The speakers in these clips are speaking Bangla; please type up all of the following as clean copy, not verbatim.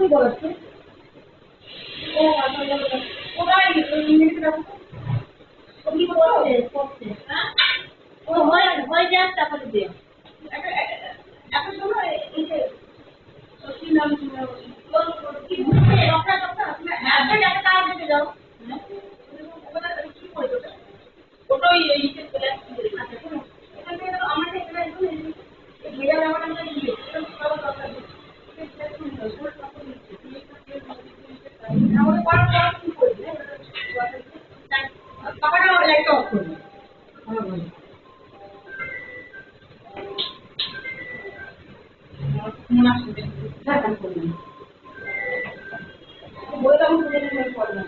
কি বলছে ও আসলে ওরাই ইংলিশে রাখো ও কি করছে হ্যাঁ ও হয় যা তারপরে দিও এখন সময় এই যে কি নাম কি বুঝতে ডক্টর ডক্টর হ্যাঁ তো একটা কাজ দিতে যাও হ্যাঁ ওটা কি করে ওটা ওই এইতে চলে আসছে আচ্ছা শোনো এখান থেকে আমাদের এখানে একদম ভেজা জামাটা আমরা দিয়ে এরকম সব দরকার নেই আমাদের পড়া পড়া কি করবে বাবাটা লাইটটা অফ করবে মনে আসবে হ্যাঁ করবেন বললাম শুনে পড়া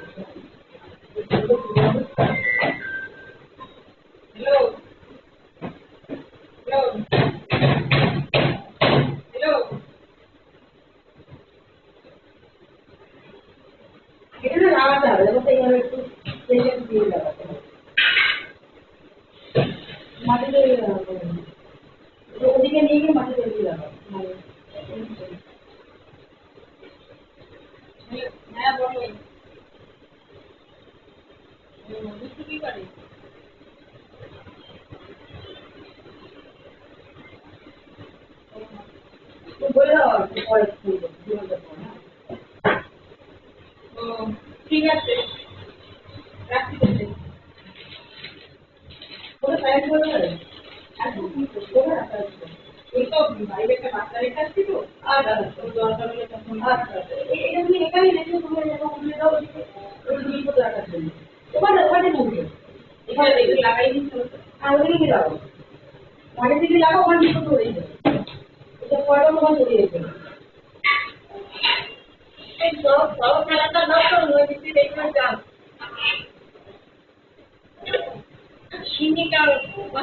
হ্যালো হ্যালো হ্যালো এটা না লাগাতে হবে যেমন এইভাবে একটু পেশেন্ট দিয়ে লাগাতে হবে মাটিতে ওদিকে নিয়ে গিয়ে মাটিতে দিয়ে লাগাবে হ্যাঁ বলো বুঝতে কি পারে বলে দাও আর কি পরে ও ঠিক আছে রাখছি বলতে কোনো সাইজ বলে পারে এখন কি করবো না এই তো বাইরে একটা বাচ্চা রেখে আসছি তো আর দরকার হলে তখন আচ্ছা এটা তুমি এখানে রেখে তুমি যখন উঠে দাও ওই দুই ফুট রাখার জন্য ওখানে ওখানে ঢুকবে এখানে দেখবে লাগাই দিচ্ছ আর ওদিকে লাগাও মাঠের দিকে লাগাও ওখানে দুটো ধরে যাবে এটা পরে ওখানে ধরে যেতে এই সব খেলাটা নষ্ট হয়ে দিচ্ছি দেখবে যাও সিন্ডিটা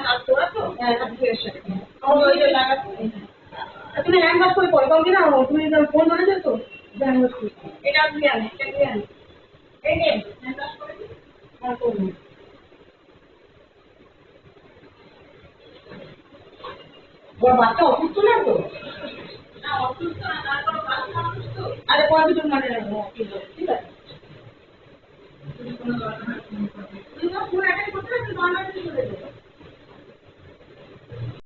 হাত তোলা তো হ্যাঁ হাতের সাথে আমার ওইটা লাগাতে তুমি হ্যান্ড ওয়াশ করে পরে পাও কিনা তুমি ফোন ধরেছো তো হ্যান্ড ওয়াশ করে এটা তুমি আনো এটা তুমি আনো এই নে হ্যান্ড ওয়াশ করে হ্যাঁ করুন ওর বাচ্চা অসুস্থ না তো না অসুস্থ না তারপর বাচ্চা অসুস্থ আরে পরে দুটো মানে ঠিক আছে কোনো দরকার